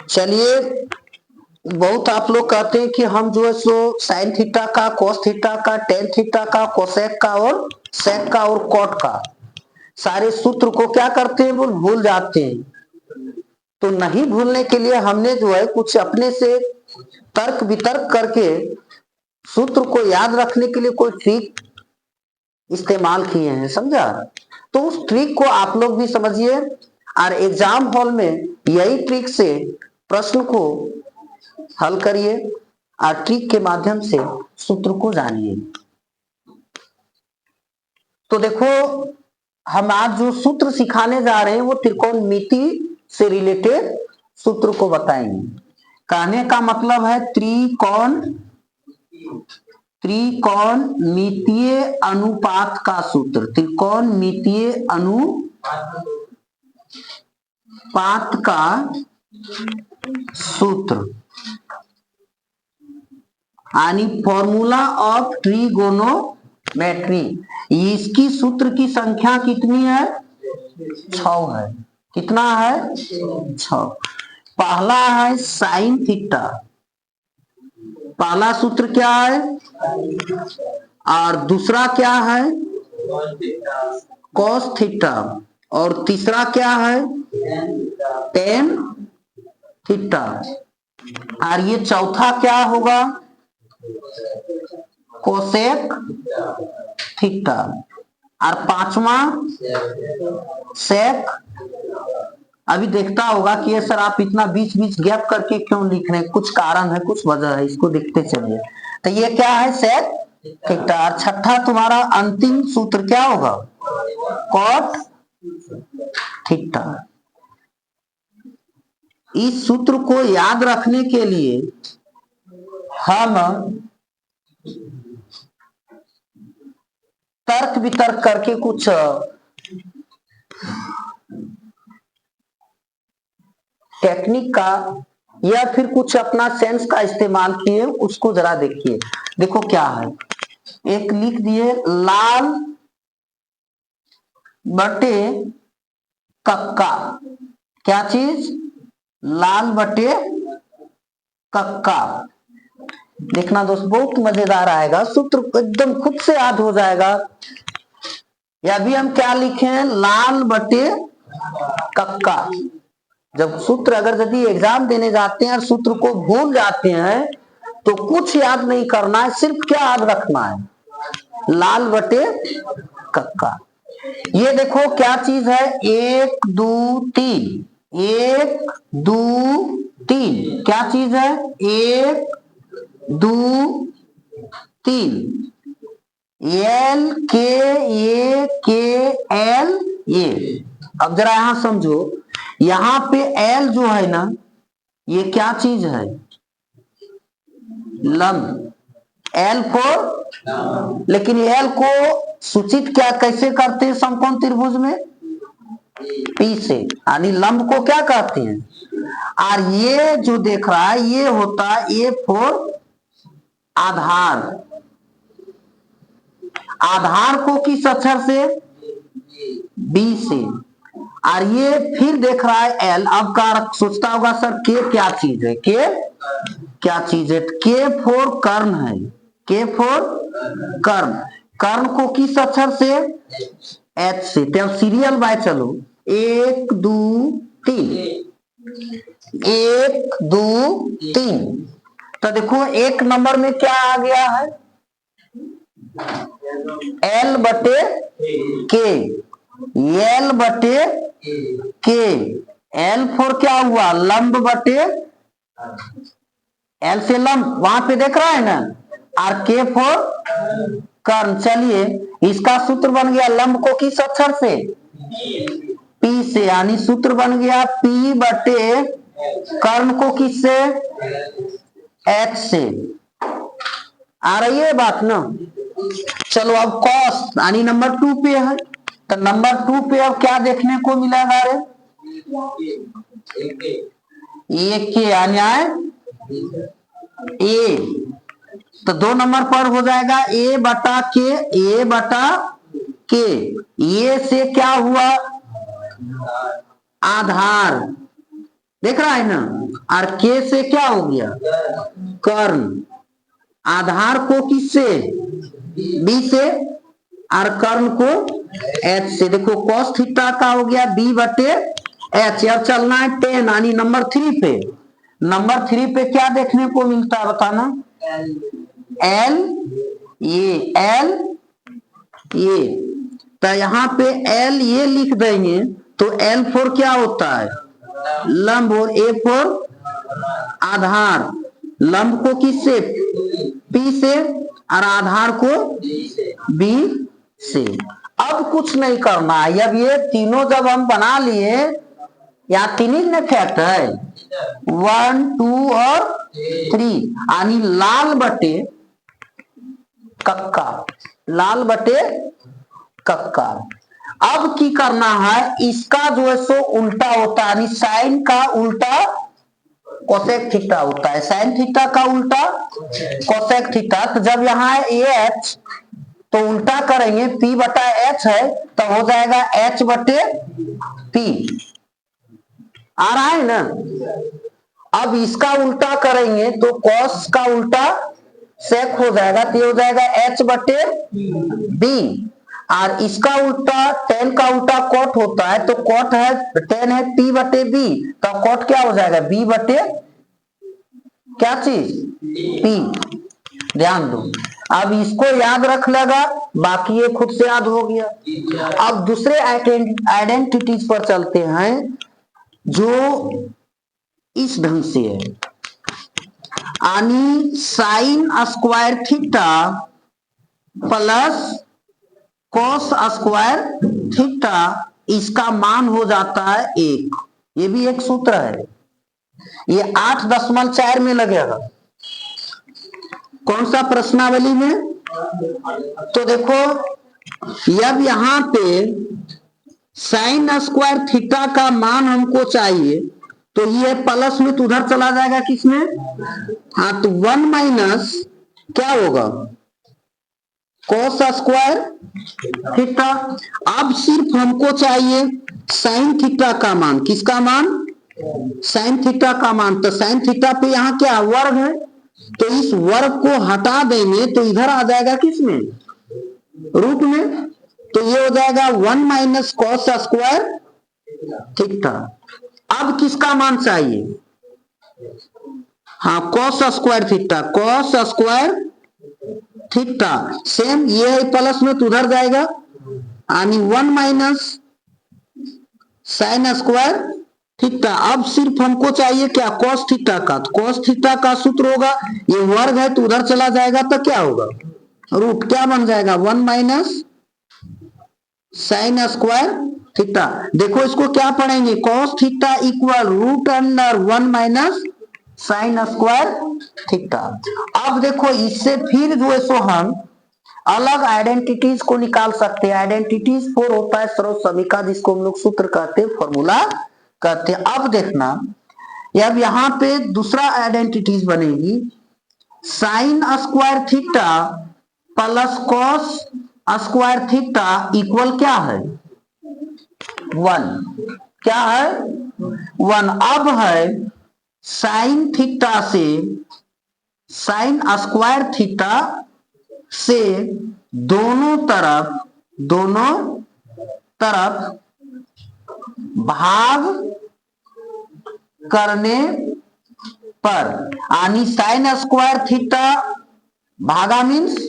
चलिए, बहुत आप लोग कहते हैं कि हम जो है सो साइन थीटा का, कोस थीटा का, टेन थीटा का, कोसेक का और सेक का और कॉट का सारे सूत्र को क्या करते हैं, वो भूल जाते हैं। तो नहीं भूलने के लिए हमने जो है कुछ अपने से तर्क वितर्क करके सूत्र को याद रखने के लिए कोई ट्रिक इस्तेमाल किए हैं, समझा। तो उस ट्रिक को आप लोग भी समझिए और एग्जाम हॉल में यही ट्रिक से प्रश्न को हल करिए और ट्रिक के माध्यम से सूत्र को जानिए। तो देखो, हम आज जो सूत्र सिखाने जा रहे हैं वो त्रिकोणमिति से रिलेटेड सूत्र को बताएंगे। कहने का मतलब है त्रिकोणमितीय अनुपात का सूत्र, त्रिकोणमितीय अनुपात का सूत्र यानी फॉर्मूला ऑफ ट्रिगोनोमेट्री। इसकी सूत्र की संख्या कितनी है? 6 है। कितना है? 6। पहला है साइन थीटा, पहला सूत्र क्या है, और दूसरा क्या है कॉस थीटा, और तीसरा क्या है टेन थीटा, और ये चौथा क्या होगा कोसेक थीटा, और पांचवा सेक। अभी देखता होगा कि ये सर आप इतना बीच बीच गैप करके क्यों लिख रहे हैं, कुछ कारण है, कुछ वजह है, इसको देखते चलिए। तो ये क्या है सेक थीटा। और छठा तुम्हारा अंतिम सूत्र क्या होगा कॉट थीटा। इस सूत्र को याद रखने के लिए हम तर्क वितर्क करके कुछ टेक्निक का या फिर कुछ अपना सेंस का इस्तेमाल किए, उसको जरा देखिए। देखो क्या है, एक लिख दिए लाल बटे कक्का। क्या चीज? लाल बटे कक्का। देखना दोस्त, बहुत मजेदार आएगा, सूत्र एकदम खुद से याद हो जाएगा। या भी हम क्या लिखें, लाल बटे कक्का। जब सूत्र अगर यदि एग्जाम देने जाते हैं और सूत्र को भूल जाते हैं तो कुछ याद नहीं करना है, सिर्फ क्या याद रखना है, लाल बटे कक्का। ये देखो क्या चीज है, 1 2 3, 1 2 3। क्या चीज है, 1 2 3। एल के एल ए। अब जरा यहां समझो, यहां पे एल जो है ना, ये क्या चीज है, लंब। एल को, लेकिन एल को सूचित क्या कैसे करते हैं समकोण त्रिभुज में, पी से, यानी लंब को क्या कहते हैं। और ये जो देख रहा है ये होता है ए फोर आधार। आधार को किस अक्षर से, बी से। और ये फिर देख रहा है एल। अब का सोचता होगा सर के क्या चीज है, के क्या चीज है, के फोर कर्ण है, के फोर कर्ण। कर्ण को किस अक्षर से, एच से। तो सीरियल बाय चलो, 1 2 3, 1 2 3। तो देखो एक नंबर में क्या आ गया है, एल बटे के, एल बटे के। एल फोर क्या हुआ, लंब बटे, एल से लंब वहां पे देख रहा है ना, और के फोर कर्ण। चलिए, इसका सूत्र बन गया लंब को किस अक्षर से, पी से, यानी सूत्र बन गया पी बटे कर्ण को किससे, एच से। आ रही है बात ना। चलो अब कॉस यानी नंबर 2 पे है, तो नंबर 2 पे अब क्या देखने को मिलेगा रे, एक के यानी ए। तो 2 नंबर पर हो जाएगा ए बटा के, ए बटा के। ये से क्या हुआ, आधार, देख रहा है ना। और के से क्या हो गया, कर्ण। आधार को किससे, बी से, और कर्ण को एच से। देखो cos थीटा का हो गया बी बटे एच। अब चलना है 10 यानी नंबर 3 पे। नंबर 3 पे क्या देखने को मिलता है बताना, एल, ये एल, ये। तो यहाँ पे एल ये लिख देंगे तो एल फोर क्या होता है, लंब, और ए फोर आधार। लंब को किससे, पी से, और आधार को बी से। अब कुछ नहीं करना है। अब ये तीनों जब हम बना लिए, यहाँ तीन ही फैक्ट है, 1 2 और 3, यानी लाल बटे कक्का, लाल बटे कक्का। अब की करना है, इसका जो है सो उल्टा होता है, यानी साइन का उल्टा कोसेक थीटा होता है। साइन थीटा का उल्टा कोसेक थीटा। तो जब यहाँ है ए एच तो उल्टा करेंगे, पी बटा एच है तो हो जाएगा एच बटे पी। आ रहा है ना। अब इसका उल्टा करेंगे तो कॉस का उल्टा सेक हो जाएगा, तो ये हो जाएगा एच बटे बी। और इसका उल्टा टेन का उल्टा कॉट होता है, तो कॉट है टेन है पी बटे बी, तो कॉट क्या हो जाएगा, बी बटे क्या चीज, पी। ध्यान दो। अब इसको याद रख लेगा, बाकी ये खुद से याद हो गया। अब दूसरे आइडेंटिटीज पर चलते हैं जो इस ढंग से है, यानी sign square theta plus cos square theta, इसका मान हो जाता है 1। ये भी एक सूत्र है, ये 8.4 में लगेगा। कौन सा, प्रश्नावली में। तो देखो अब यहां पे साइन स्क्वायर थीटा का मान हमको चाहिए, तो ये प्लस में तो उधर चला जाएगा किसमें, हाँ, तो 1 माइनस क्या होगा, कॉस स्क्वायर थीटा। अब सिर्फ हमको चाहिए साइन थीटा का मान। किसका मान, साइन थीटा का मान। तो साइन थीटा पे यहाँ क्या वर्ग है, तो इस वर्ग को हटा देंगे तो इधर आ जाएगा किसमें, रूट में। तो ये हो जाएगा 1 माइनस कॉस स्क्वायर थीटा। अब किसका मान चाहिए, हाँ, cos square theta, cos square theta. Same ये है प्लस में तो उधर जाएगा, यानी 1 माइनस साइन स्क्वायर थीटा। अब सिर्फ हमको चाहिए क्या, कॉस थीटा का। तो कॉस थीटा का सूत्र होगा, ये वर्ग है तो उधर चला जाएगा तो क्या होगा, रूट। क्या बन जाएगा, 1 माइनस साइन स्क्वायर थीटा। देखो इसको क्या पढ़ेंगे, cos theta equal root under 1 minus sine square theta. अब देखो इससे फिर जो है सो हम अलग आइडेंटिटीज को निकाल सकते हैं। आइडेंटिटीज 4 होता है सर्व समीका, जिसको हम लोग सूत्र कहते हैं, फॉर्मूला कहते हैं। अब देखना, अब यहां पे दूसरा आइडेंटिटीज बनेगी, sign square theta plus cos square theta equal क्या है, 1। क्या है, 1। अब है साइन थीटा से, साइन स्क्वायर थीटा से दोनों तरफ भाग करने पर, यानी साइन स्क्वायर थीटा भागा मीन्स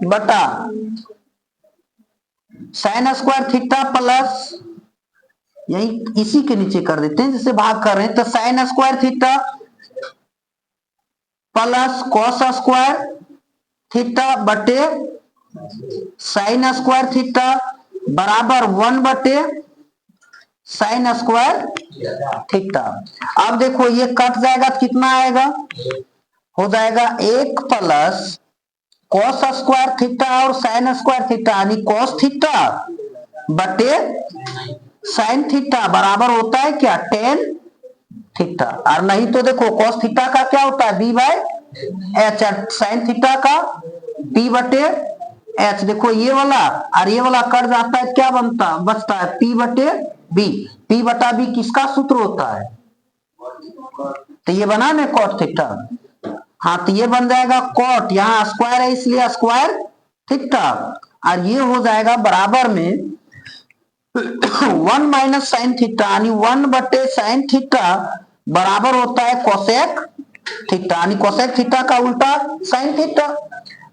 बटा, साइन स्क्वायर थीटा प्लस, यही इसी के नीचे कर देते हैं जिसे भाग कर रहे हैं, तो sign square theta plus cos square theta बटे साइन स्क्वायर थीटा बराबर 1 बटे साइन स्क्वायर थीटा। अब देखो ये कट जाएगा तो कितना आएगा, हो जाएगा 1 प्लस कॉस स्क्वायर थीटा और साइन स्क्वायर थीटा, यानी कॉस थीटा बटे साइन थीटा बराबर होता है क्या, टेन थीटा। और नहीं तो देखो कॉस थीटा का क्या होता है, B by H, sine theta का पी बटे एच। देखो ये वाला और ये वाला कट जाता है, क्या बनता बचता है, पी बटे बी। पी बटा बी किसका सूत्र होता है, तो ये बना ना कॉट थीटा। हाँ तो ये बन जाएगा कॉट, यहाँ स्क्वायर है इसलिए स्क्वायर थीटा, और ये हो जाएगा बराबर में 1 माइनस साइन थीटा, यानी 1/साइन थीटा बराबर होता है कोसेक थीटा, यानी कोसेक थीटा का उल्टा साइन थीटा।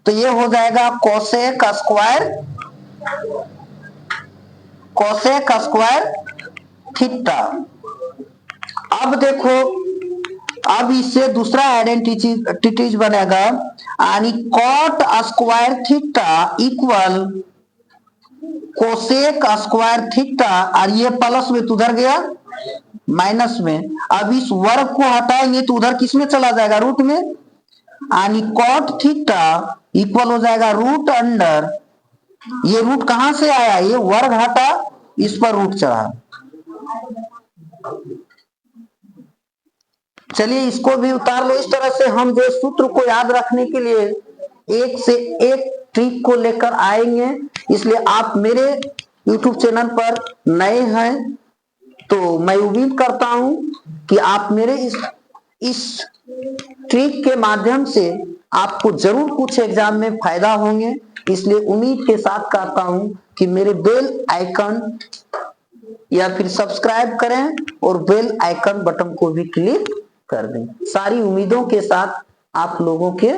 तो ये हो जाएगा कोसेक स्क्वायर थीटा। अब देखो, अब इससे दूसरा आइडेंटिटीज बनेगा, यानी cot square theta equal cosec square theta, और ये प्लस में तो उधर गया माइनस में। अब इस वर्ग को हटाएंगे तो उधर किस में चला जाएगा, रूट में, यानी कॉट थीटा इक्वल हो जाएगा रूट अंडर, ये रूट कहां से आया, ये वर्ग हटा, इस पर रूट चढ़ा। चलिए इसको भी उतार लो। इस तरह से हम जो सूत्र को याद रखने के लिए एक से एक ट्रिक को लेकर आएंगे। इसलिए आप मेरे YouTube चैनल पर नए हैं तो मैं उम्मीद करता हूं कि आप मेरे इस ट्रिक के माध्यम से आपको जरूर कुछ एग्जाम में फायदा होंगे। इसलिए उम्मीद के साथ कहता हूं कि मेरे बेल आइकन या फिर सब्सक्राइब करें और बेल आइकन बटन को भी क्लिक कर दें। सारी उम्मीदों के साथ आप लोगों के